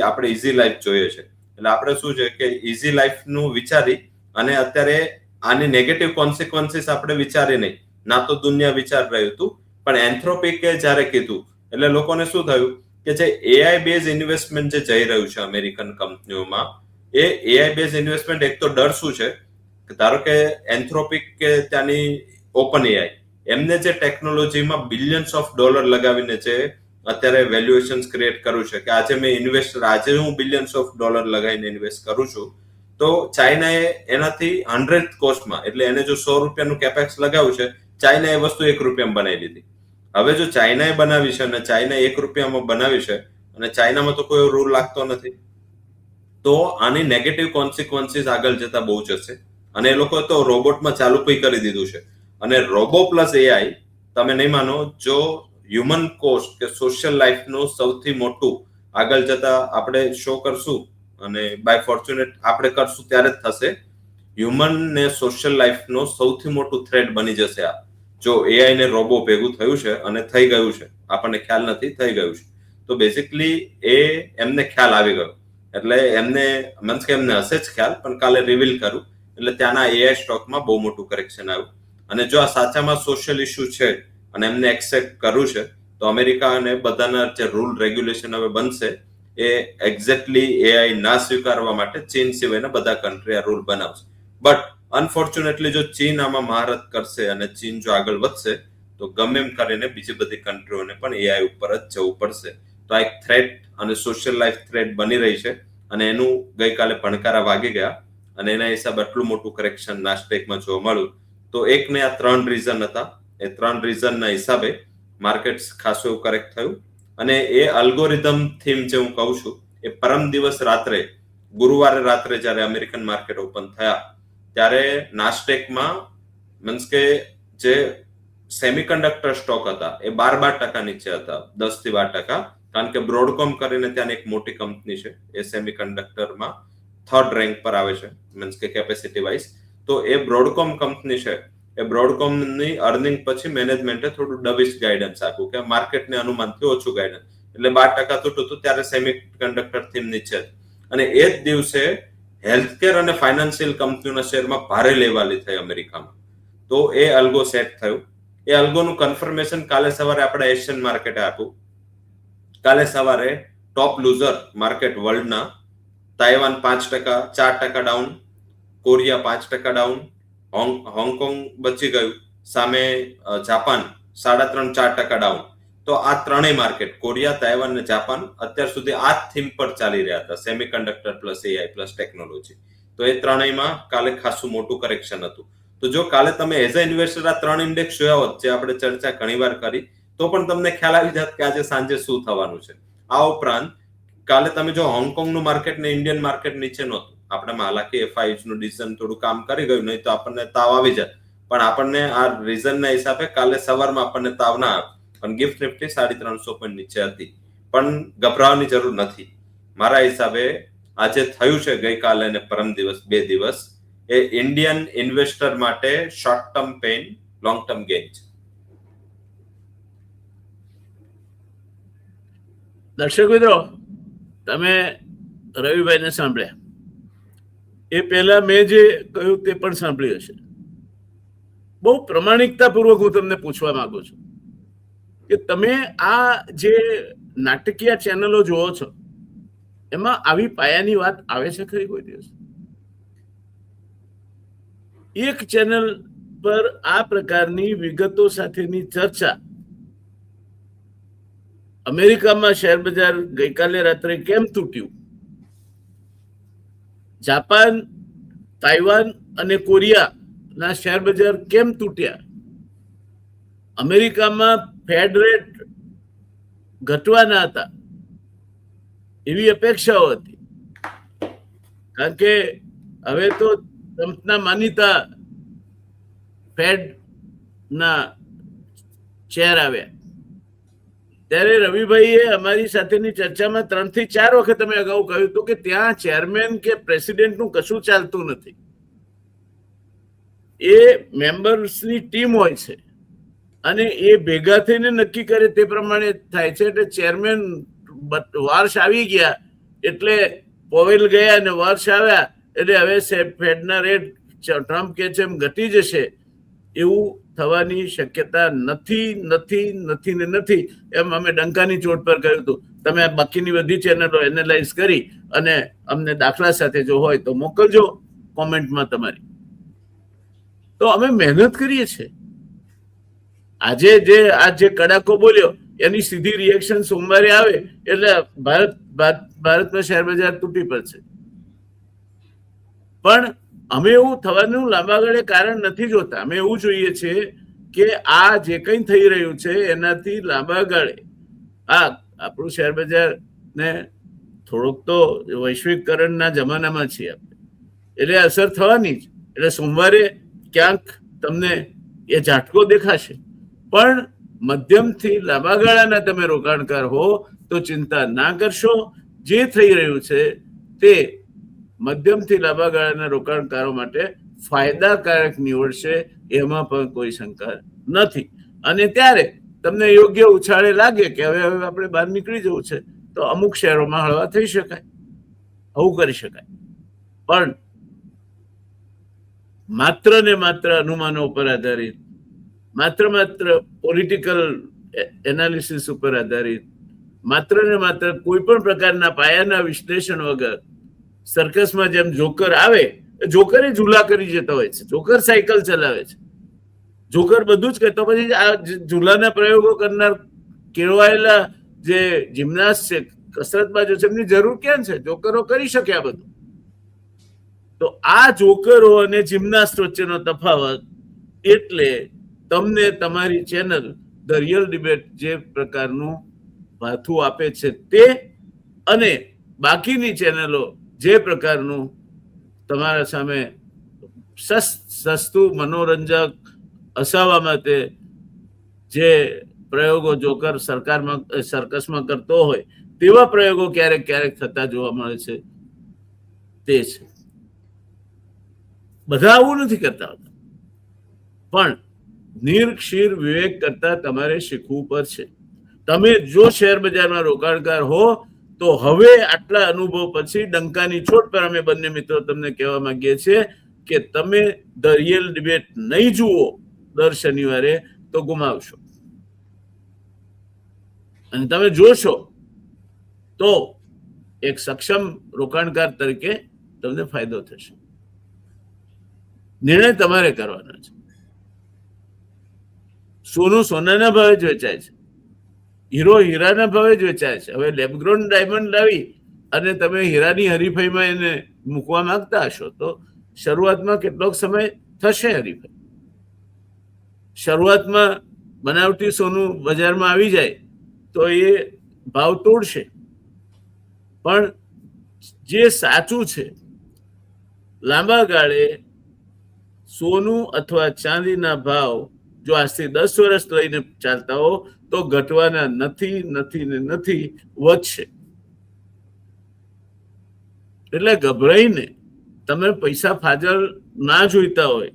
આપણે ઇઝી લાઈફ જોઈએ છે, એટલે આપણે શું છે કે ઇઝી લાઈફનું વિચારી અને અત્યારે આની નેગેટિવ કોન્સિક્વન્સીસ આપણે વિચારી નહીં. ના તો દુનિયા વિચાર રહ્યું હતું, પણ એન્થ્રોપિકે જ્યારે કીધું એટલે લોકોને શું થયું કે જે એઆઈ બેઝ ઇન્વેસ્ટમેન્ટ જે જઈ રહ્યું છે અમેરિકન કંપનીઓમાં, એ એઆઈ બેઝ ઇન્વેસ્ટમેન્ટ એક તો ડર શું છે કે ધારો કે એન્થ્રોપિક કે ત્યાંની ઓપન એઆઈ એમને જે ટેકનોલોજીમાં બિલિયન્સ ઓફ ડોલર લગાવીને જે અત્યારે વેલ્યુએશન ક્રિએટ કર્યું છે કે આજે હું બિલિયન્સ ઓફ ડોલર લગાવીને ઇન્વેસ્ટ કરું છું, તો ચાઇનાએ એનાથી 100th કોસ્ટમાં, એટલે એને જો 100 રૂપિયાનું કેપેક્સ લગાવ્યું છે, ચાઇનાએ વસ્તુ 1 રૂપિયામાં બનાવી દીધી. હવે જો ચાઇનાએ બનાવી છે અને ચાઇના 1 રૂપિયામાં બનાવી છે અને ચાઇનામાં તો કોઈ રૂલ લાગતો નથી, તો આની નેગેટિવ કોન્સિક્વન્સીસ આગળ જતા બહુ જશે. અને એ લોકો તો રોબોટમાં ચાલુ પણ કરી દીધું છે. અને રોબો પ્લસ એઆઈ, તમે નહીં માનો, જો હ્યુમન કોસ્ટ કે સોશિયલ લાઈફનું સૌથી મોટું આગળ જતા આપણે શો કરશું અને બાય ફોર્ચ્યુનેટ આપણે કરશું ત્યારે જ થશે. હ્યુમન ને સોશિયલ લાઈફનો સૌથી મોટું થ્રેટ બની જશે આ, જો એઆઈ ને રોબો ભેગું થયું છે અને થઈ ગયું છે, આપણને ખ્યાલ નથી, થઈ ગયું છે. તો બેઝિકલી એમને ખ્યાલ આવી ગયો, એટલે એમને મીન્સ કે એમને હશે જ ખ્યાલ, પણ કાલે રિવીલ કરું એટલે ત્યાંના એઆઈ સ્ટોકમાં બહુ મોટું કરેક્શન આવ્યું. અને જો આ સાચામાં સોશિયલ ઇસ્યુ છે અને એમને એક્સેપ્ટ કરવું છે, તો અમેરિકા અને બધાના જે રૂલ રેગ્યુલેશન હવે બનશે એ એક્ઝેક્ટલી એઆઈ ના સ્વીકારવા માટે ચીન સિવાયના બધા કન્ટ્રી આ રૂલ બનાવશે. બટ અનફોર્ચ્યુનેટલી જો ચીન આમાં મહારત કરશે અને ચીન જો આગળ વધશે, તો ગમે એમ કરીને બીજી બધી કન્ટ્રીઓને પણ એઆઈ ઉપર જ જવું પડશે. તો આ એક થ્રેટ અને સોશિયલ લાઈફ થ્રેટ બની રહી છે, અને એનું ગઈકાલે ભણકારા વાગી ગયા અને એના હિસાબે આટલું મોટું કરેક્શન નાસ્ટેકમાં જોવા મળ્યું. તો એક ને આ 3 રીઝન હતા, એ 3 રીઝનના હિસાબે માર્કેટ ખાસું એવું કરેક્ટ થયું. અને એ અલ્ગોરિધમ થીમ જે હું કહું છું, એ પરમ દિવસ રાત્રે, ગુરુવારે રાત્રે જ્યારે અમેરિકન માર્કેટ ઓપન થયા, ત્યારે નાસ્ટેકમાં મીન્સ કે જે સેમિકન્ડક્ટર સ્ટોક હતા એ 12% નીચે હતા, 10 થી 12%. કારણ કે બ્રોડકોમ કરીને ત્યાં એક મોટી કંપની છે, એ સેમિકન્ડક્ટરમાં 3rd રેન્ક પર આવે છે મીન્સ કે કેપેસિટી વાઇઝ. તો એ બ્રોડકોમ કંપની છે, એ બ્રોડકોમની અર્નિંગ પછી મેનેજમેન્ટે થોડું ડબિશ ગાઈડન્સ આપ્યું કે માર્કેટને અનુમાનથી ઓછું ગાઈડન્સ, એટલે 12% તૂટ્યું હતું. ત્યારે સેમિકન્ડક્ટર થીમ નીચે, અને એ જ દિવસે હેલ્થકેર અને ફાઇનાન્શિયલ કંપનીઓના શેરમાં ભારે લેવાલી થઈ અમેરિકામાં. તો એ અલ્ગો સેટ થયું. એ અલ્ગોનું કન્ફર્મેશન કાલે સવારે આપણે એશિયન માર્કેટે આપ્યું. કાલે સવારે ટોપ લૂઝર માર્કેટ વર્લ્ડના Taiwan 5%, 4% down, Korea 5% down, Hong Kong બચી ગયું, સામે જાપાન 3.5-4% ડાઉન. તો આ ત્રણેય માર્કેટ, કોરિયા, તાઇવાન અને જાપાન, અત્યાર સુધી આ થીમ પર ચાલી રહ્યા હતા, semiconductor plus AI plus technology. તો એ ત્રણેયમાં કાલે ખાસું મોટું કરેક્શન હતું. તો જો કાલે તમે એઝ અ ઇન્વેસ્ટર આ 3 ઇન્ડેક્સ જોયા હોત, જે આપણે ચર્ચા ઘણીવાર કરી, તો પણ તમને ખ્યાલ આવી જાત કે આજે સાંજે શું થવાનું છે. આ ઉપરાંત કાલે તમે જો હોંગકોંગનું માર્કેટ ને ઇન્ડિયન માર્કેટ નીચે નહોતું, આપણામાં હાલાકી એફઆઈએચ નું ડિસિઝન થોડું કામ કરી ગયું, નહીં તો આપણને તાવ આવી જાય. પણ આપણને આ રીઝનના હિસાબે કાલે સવારમાં આપણને તાવ ના આવે, પણ ગિફ્ટ નિફ્ટી 350 પોઈન્ટ નીચે હતી. પણ ગભરાવાની જરૂર નથી. મારા હિસાબે આજે થયું છે ગઈકાલે અને પરમ દિવસ, 2 દિવસ, એ ઇન્ડિયન ઇન્વેસ્ટર માટે short term pain, long term gain છે. દર્શક મિત્રો, તમે રવિભાઈને સાંભળ્યા, એ પહેલા મેં જે કહ્યું તે પણ સાંભળ્યું હશે. બહુ પ્રમાણિકતાપૂર્વક હું તમને પૂછવા માંગુ છું કે તમે આ જે નાટકીય ચેનલો જોવો છો, એમાં આવી પાયાની વાત આવે છે ખરી કોઈ દિવસ? એક ચેનલ પર આ પ્રકારની વિગતો સાથેની ચર્ચા, અમેરિકામાં શેર બજાર ગઈકાલે રાત્રે કેમ તૂટ્યું, જાપાન, તાઇવાન અને કોરિયાના શેર બજાર કેમ તૂટ્યા, અમેરિકામાં ફેડ રેટ ઘટવાના હતા એવી અપેક્ષાઓ હતી, કારણ કે હવે તો ટ્રમ્પના માનીતા ફેડ ના ચેર આવ્યા. ત્યારે રવિભાઈએ અમારી સાથેની ચર્ચામાં 3 થી 4 વખત અમે અગાઉ કહ્યું હતું કે ત્યાં ચેરમેન કે પ્રેસિડેન્ટનું કશું ચાલતું નથી. એ મેમ્બર્સની ટીમ હોય છે અને એ ભેગા થઈને નક્કી કરે તે પ્રમાણે થાય છે. એટલે ચેરમેન વર્ષ આવી ગયા એટલે પોવેલ ગયા અને વર્ષ આવ્યા એટલે હવે ફેડના રેટ ટ્રમ્પ કે છે એમ ઘટી જશે એવું થવાની શક્યતા નથી નથી નથી ને નથી. એમ અમે ડંકાની ચોટ પર કહ્યું હતું. તમે આ બાકીની બધી ચેનલો એનાલાઇઝ કરી અને અમને દાખલા સાથે જો હોય તો મોકલજો કોમેન્ટમાં તમારી. તો અમે મહેનત કરીએ છીએ. આજે જે કડાકો બોલ્યો એની સીધી રિએક્શન સોમવારે આવે એટલે ભારતમાં શેર બજાર તૂટી પડશે. પણ અમે એવું થવાનું લાંબા ગાળે કારણ નથી જોતા. અમે એવું જોઈએ છીએ કે આ જે કંઈ થઈ રહ્યું છે એનાથી લાંબા ગાળે આપણું શેર બજાર ને થોડુંક તો વૈશ્વિકરણના જમાનામાં છીએ આપણે, એટલે અસર થવાની જ. એટલે સોમવારે ક્યાંક તમને એ ઝાટકો દેખાશે. પણ મધ્યમથી લાંબા ગાળાના તમે રોકાણકાર હો તો ચિંતા ના કરશો. જે થઈ રહ્યું છે તે મધ્યમથી લાંબા ગાળાના રોકાણકારો માટે ફાયદાકારક નીવડશે, એમાં પણ કોઈ શંકા નથી. અને ત્યારે તમને યોગ્ય ઉછાળે લાગે કે હવે આપણે બહાર નીકળી જવું છે તો અમુક શહેરોમાં હળવા થઈ શકાય, આવું કરી શકાય. પણ માત્ર ને માત્ર અનુમાનો ઉપર આધારિત, માત્ર પોલિટિકલ એનાલિસિસ ઉપર આધારિત, માત્ર ને માત્ર કોઈ પણ પ્રકારના પાયાના વિશ્લેષણ વગર સર્કસમાં જેમ જોકર આવે, જોકરે ઝૂલા કરી જતા હોય છે, જોકર સાયકલ ચલાવે છે, જોકર બધું જ કરતો. પછી આ ઝૂલાના પ્રયોગો કરનાર કેળવાયેલા જે જિમ્નાસ્ટ છે, કસરતબાજો છે, એમની જરૂર ક્યાં છે? જોકરો કરી શકે આ બધું. તો આ જોકરો અને જિમ્નાસ્ટ વચ્ચેનો તફાવત. એટલે તમને તમારી ચેનલ ધ રિયલ ડિબેટ જે પ્રકારનું ભાથું આપે છે તે, અને બાકીની ચેનલો જે પ્રકારનું તમારા સામે સસ્તું મનોરંજક હસાવવા માટે જે પ્રયોગો જોકર સર્કસમાં કરતો હોય તેવા પ્રયોગો ક્યારેક ક્યારેક થતા જોવા મળે છે. તે છે. બધા આવું નથી કરતા હોતા, પણ નિર્ક્ષીર વિવેક કરતા તમારે શીખવું પડશે. તમે જો શેર બજારમાં રોકાણકાર હો તો હવે આટલા અનુભવ પછી ડંકાની ચોટ પર અમે બંને મિત્રો તમને કહેવા માંગીએ છીએ કે તમે ધ રિયલ ડિબેટ નહીં જુઓ દર શનિવારે તો ગુમાવશો, અને તમે જોશો તો એક સક્ષમ રોકાણકાર તરીકે તમને ફાયદો થશે. નિર્ણય તમારે કરવાનો છે. સોનું સોનાના ભાવે જ વેચાય છે, હીરો હીરાના ભાવે જ વેચાય છે. હવે લેબગ્રોન ડાયમંડ લાવી અને તમે હીરાની હરીફાઈમાં એને મૂકવા માંગતા હશો તો શરૂઆતમાં કેટલોક સમય થશે હરીફાઈ. શરૂઆતમાં બનાવટી સોનું બજારમાં આવી જાય તો એ ભાવ તોડશે. પણ જે સાચું છે, લાંબા ગાળે સોનું અથવા ચાંદીના ભાવ જો આજથી 10 વર્ષ લઈને ચાલતા હો તો ઘટવાના નથી નથી ને નથી, વધશે. એટલે ગભરાઈને તમે પૈસા ફાજલ ના જોઈતા હોય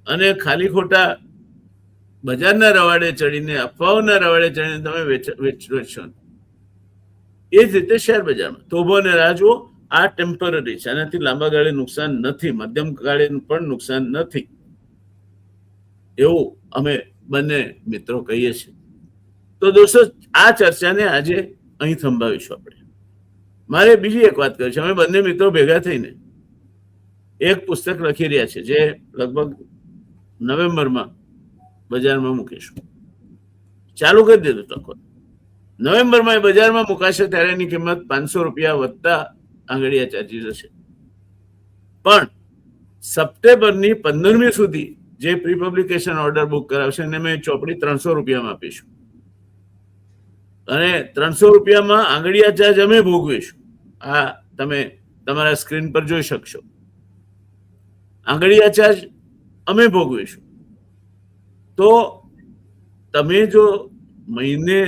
અને ખાલી ખોટા બજારના રવાડે ચડીને, અફવાઓના રવાડે ચડીને તમે વેચશો. એ જ રીતે શેર બજારમાં થોભો અને રાહ જુઓ. આ ટેમ્પરરી છે, આનાથી લાંબા ગાળે નુકસાન નથી, મધ્યમ ગાળે પણ નુકસાન નથી, એવું અમે બંને મિત્રો કહીએ છીએ. તો દોસ્તો, આ ચર્ચાને આજે અહીં થંભાવીશું આપણે. મારે બીજી એક વાત કરી છે. અમે બંને મિત્રો ભેગા થઈને એક પુસ્તક લખી રહ્યા છે જે લગભગ નવેમ્બરમાં બજારમાં મૂકીશું. ચાલુ કરી દીધું લખો. નવેમ્બરમાં એ બજારમાં મુકાશે ત્યારે એની કિંમત 500 રૂપિયા વધતા આંગળીયા ચાર્જીસ હશે. પણ સપ્ટેમ્બરની 15મી સુધી જે પ્રી પબ્લિકેશન ઓર્ડર બુક કરાવશે એને મેં ચોપડી 300 રૂપિયામાં આપીશું, અને 300 રૂપિયામાં આંગળીયા ચાર્જ અમે ભોગવીશું. આ તમે તમારા સ્ક્રીન પર જોઈ શકશો. આંગળીયા ચાર્જ અમે ભોગવીશું. તો તમે જો મહિને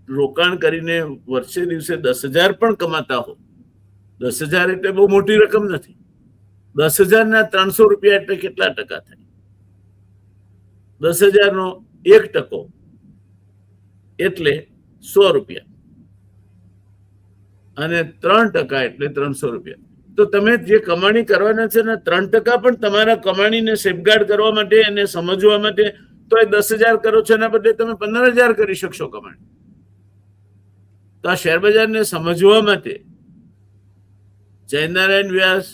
રોકાણ કરીને વર્ષે દિવસે 10,000 પણ કમાતા હો, 10,000 એટલે બહુ મોટી રકમ નથી. 10,000 ના 300 રૂપિયા એટલે કેટલા ટકા થાય? 10,000 નો 1% એટલે 100 રૂપિયા અને 3% એટલે 300 રૂપિયા. તો તમે જે કમાણી કરવાના છે ને 3% પણ તમારા કમાણીને સેફગાર્ડ કરવા માટે અને સમજવા માટે તો એ 10,000 કરો છો, એના બદલે તમે 15,000 કરી શકશો કમાણી. તો આ શેર બજારને સમજવા માટે જયનારાયણ વ્યાસ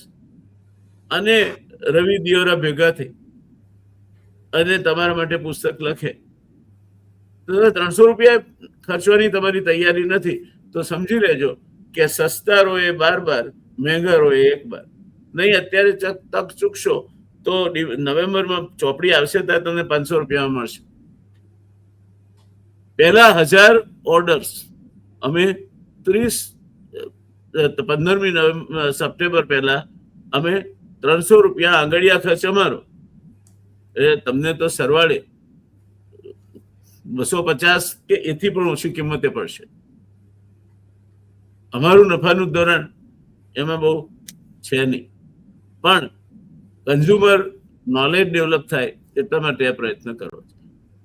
અને રવિ દિયોરા ભેગા થઈ અને તમારા માટે પુસ્તક લખે તો 300 રૂપિયા ખર્ચવાની તમારી તૈયારી નથી તો સમજી લેજો કે સસ્તા રોએ 12 મહેંગા રોએ 1 નહીં. અત્યારે તક ચૂકશો તો નવેમ્બરમાં ચોપડી આવશે ત્યારે તમને 500 રૂપિયામાં મળશે. પહેલા 1000 ઓર્ડર્સ અમે 15મી સપ્ટેમ્બર પહેલા અમે 300 રૂપિયા આંગળીયા ખર્ચ અમારો, એટલે તમને તો સરવાળે 250 કે એથી પણ ઓછી કિંમતે પડશે. અમારું નફાનું ધોરણ એમાં બહુ છે નહીં, પણ કન્ઝ્યુમર નોલેજ ડેવલપ થાય એટલા માટે આ પ્રયત્ન કરો.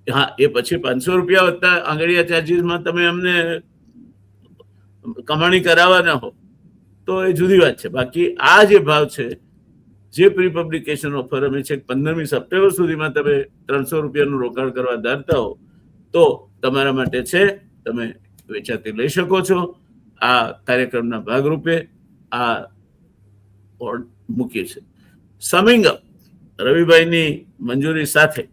હા, એ પછી 500 રૂપિયા વધતા આંગળીયા ચાર્જીસમાં તમે અમને કમાણી કરાવવાના હો તો એ જુદી વાત છે. બાકી આ જે ભાવ છે, જે પ્રી પબ્લિકેશન ઓફર અમે છે 15મી સપ્ટેમ્બર સુધીમાં તમે 300 રૂપિયાનું રોકાણ કરવા ધારતા હો તો તમારા માટે છે, તમે વેચાતી લઈ શકો છો. આ કાર્યક્રમના ભાગરૂપે આ મૂકી છે. સમિંગ અપ, રવિભાઈની મંજૂરી સાથે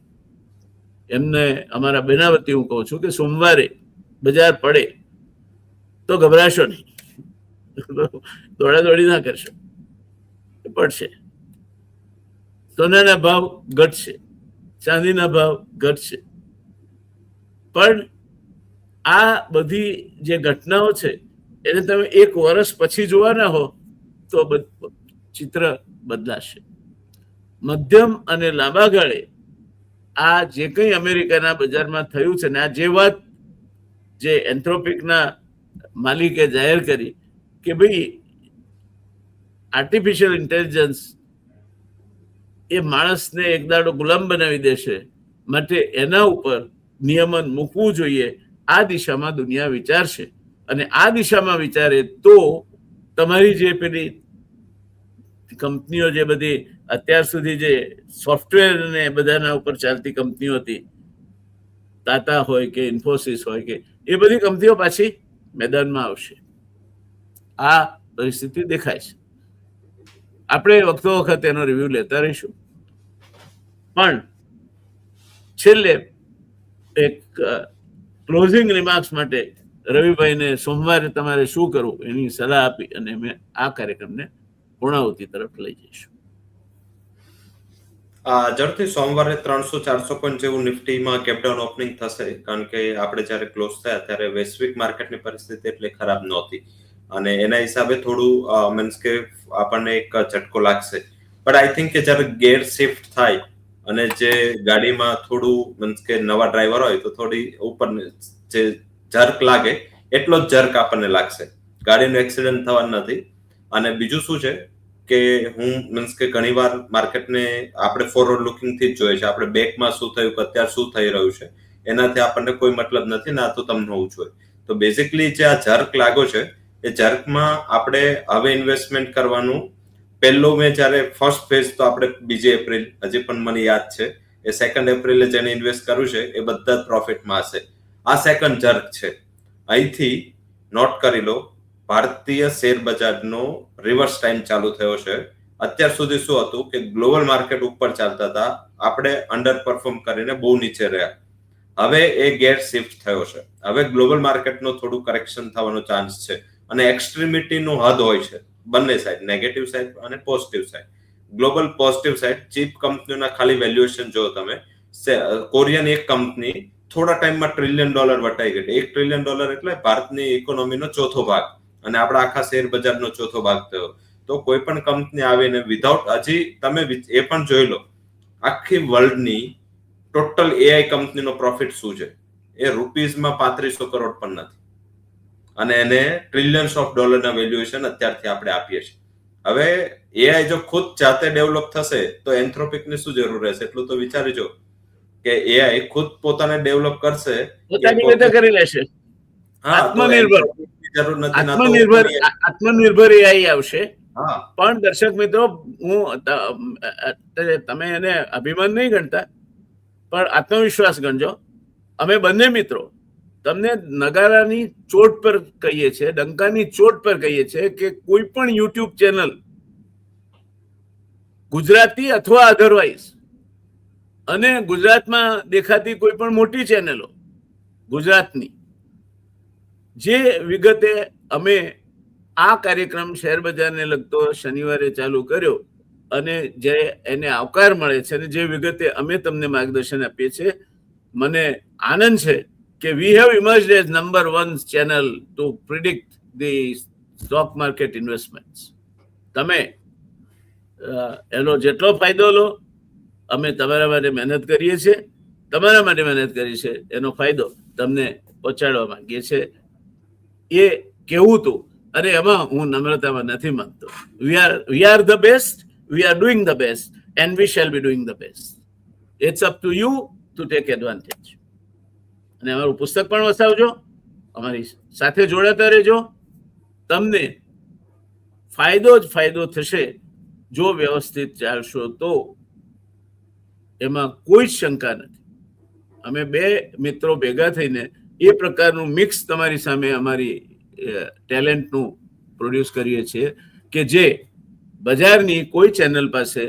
એમને અમારા બેનાવતી હું કહું છું કે સોમવારે બજાર પડે તો ગભરાશો નહીં, દોડાદોડી ના કરશો, પડશે. સોનાના ભાવ ઘટશે, ચાંદીના ભાવ ઘટશે, પણ આ બધી જે ઘટનાઓ છે એને તમે 1 વર્ષ પછી જોવાના હો તો ચિત્ર બદલાશે. મધ્યમ અને લાંબા ગાળે આ જે કંઈ અમેરિકાના બજારમાં થયું છે ને આ જે વાત જે એન્થ્રોપિકના માલિકે જાહેર કરી કે ભાઈ આર્ટિફિશિયલ ઇન્ટેલિજન્સ એ માણસને એક દાડો ગુલામ બનાવી દેશે, માટે એના ઉપર નિયમન મૂકવું જોઈએ. આ દિશામાં દુનિયા વિચારશે અને આ દિશામાં વિચારે તો તમારી જે પેલી કંપનીઓ જે બધી અત્યાર સુધી જે સોફ્ટવેર ને બધાના ઉપર ચાલતી કંપનીઓ હતી, ટાટા હોય કે ઇન્ફોસિસ હોય કે એ બધી કંપનીઓ પાછી મેદાનમાં આવશે. આ પરિસ્થિતિ દેખાય છે. આપણે વખતો વખત એનો રિવ્યુ લેતા રહીશું. પણ છેલ્લે એક ક્લોઝિંગ રિમાર્ક્સ માટે રવિભાઈને સોમવારે તમારે શું કરવું એની સલાહ આપી અને અમે આ કાર્યક્રમને પૂર્ણાહુતિ તરફ લઈ જઈશું. ઝડપથી સોમવારે 300-400 પોઈન્ટ જેવું નિફ્ટીમાં કેપડાઉન ઓપનિંગ થશે, કારણ કે આપણે જ્યારે ક્લોઝ થયા ત્યારે વૈશ્વિક માર્કેટની પરિસ્થિતિ એટલી ખરાબ નહોતી અને એના હિસાબે થોડું મીન્સ કે આપણને એક ઝટકો લાગશે. બટ આઈ થિંક કે જ્યારે ગેર શિફ્ટ થાય અને જે ગાડીમાં થોડું મીન્સ કે નવા ડ્રાઈવર હોય તો થોડી ઉપર જે જર્ક લાગે એટલો જ જર્ક આપણને લાગશે. ગાડીનું એક્સિડન્ટ થવાનું નથી. અને બીજું શું છે કે હું મીન્સ કે ઘણીવાર માર્કેટને આપણે ફોરવર્ડ લુકિંગ થી જ જોઈએ છે. આપણે બેકમાં શું થયું કે અત્યારે શું થઈ રહ્યું છે એનાથી આપણને કોઈ મતલબ નથી, ના તો તમને હોવું જોઈએ. તો બેઝિકલી જે આ જર્ક લાગ્યો છે એ જર્કમાં આપણે હવે ઇન્વેસ્ટમેન્ટ કરવાનું. પહેલું મેં જ્યારે ફર્સ્ટ ફેઝ તો આપણે 2 એપ્રિલ હજી પણ મને યાદ છે, એ 2 એપ્રિલે જેને ઇન્વેસ્ટ કર્યું છે એ બધા જ પ્રોફિટમાં હશે. આ સેકન્ડ જર્ક છે. અહીંથી નોટ કરી લો, ભારતીય શેર બજારનો રિવર્સ ટાઈમ ચાલુ થયો છે. અત્યાર સુધી શું હતું કે ગ્લોબલ માર્કેટ ઉપર ચાલતા હતા, આપણે અંડર પરફોર્મ કરીને બહુ નીચે રહ્યા. હવે એ ગેર શિફ્ટ થયો છે. હવે ગ્લોબલ માર્કેટનો થોડું કરેક્શન થવાનો ચાન્સ છે અને એક્સ્ટ્રીમિટીનું હદ હોય છે બંને સાઈડ, નેગેટિવ સાઈડ અને positive side. Global positive side chip કંપનીઓના ખાલી વેલ્યુએશન જો તમે, કોરિયન એક કંપની થોડા ટાઈમમાં $1 ટ્રિલિયન વટાઈ ગઈ. $1 ટ્રિલિયન એટલે ભારતની ઇકોનોમીનો 4થો ભાગ અને આપણા આખા શેર બજારનો 4થો ભાગ થયો. તો કોઈ પણ કંપની આવીને વિધાઉટ, હજી તમે એ પણ જોઈ લો આખી વર્લ્ડની ટોટલ એઆઈ કંપનીનો પ્રોફિટ શું છે, એ રૂપીઝમાં 3500 કરોડ પણ નથી. અને એને ટ્રિલિયન્સ ઓફ ડોલરના વેલ્યુએશન અત્યારથી આપણે આપીએ છીએ. હવે એઆઈ જો ખુદ જાતે ડેવલપ થશે તો એન્થ્રોપિકની શું જરૂર રહેશે? એટલું તો વિચારીજો કે એઆઈ ખુદ પોતાને ડેવલપ કરશે, પોતાની રીતે કરી લેશે. હા, તો આત્મનિર્ભર એન્થ્રોપિકની જરૂર નથી, ના તો આત્મનિર્ભર એઆઈ આવશે. હા, પણ દર્શક મિત્રો, તમે એને અભિમાન નહીં ગણતા, પણ આત્મવિશ્વાસ ગણજો. અમે બંને મિત્રો તમને નગારાની ચોટ પર કહીએ છીએ, ડંકાની ચોટ પર કહીએ છીએ કે કોઈ પણ યુટ્યુબ ચેનલ ગુજરાતી અથવા અધરવાઇઝ, અને ગુજરાતમાં દેખાતી કોઈ પણ મોટી ચેનલો ગુજરાતની, જે વિગતે અમે આ કાર્યક્રમ શેર બજારને લગતો શનિવારે ચાલુ કર્યો અને જે એને આવકાર મળે છે અને જે વિગતે અમે તમને માર્ગદર્શન આપીએ છીએ, મને આનંદ છે કે we have emerged as number 1 channel to predict the stock market investments. તમે એનો જેટલો ફાયદો લો, અમે તમારા માટે મહેનત કરીએ છીએ, તમારા માટે મહેનત કરી છે, એનો ફાયદો તમને પહોંચાડવા માંગીએ છીએ. એ કેવું તું, અને એમાં હું નમ્રતામાં નથી માંગતો. We are the best, we are doing the best and we shall be doing the best. It's up to you to take advantage. અને અમારું પુસ્તક પણ વસાવજો, અમારી સાથે જોડાતા રહેજો. તમને ફાયદો જ ફાયદો થશે જો વ્યવસ્થિત ચાલશો તો. એમાં કોઈ જ શંકા નથી. અમે બે મિત્રો ભેગા થઈને એ પ્રકારનું મિક્સ તમારી સામે અમારી ટેલેન્ટનું પ્રોડ્યુસ કરીએ છીએ કે જે બજારની કોઈ ચેનલ પાસે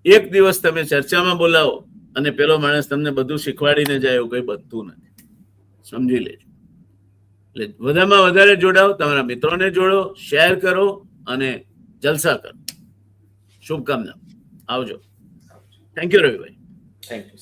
એક દિવસ તમે ચર્ચામાં બોલાવો અને પેલો માણસ તમને બધું શીખવાડીને જાય એવું કંઈ બનતું નથી. સમજી લેજો. એટલે વધારેમાં વધારે જોડાઓ, તમારા મિત્રોને જોડો, શેર કરો અને જલસા કરો. શુભકામના. આવજો. Thank you Ravibhai. Thank you.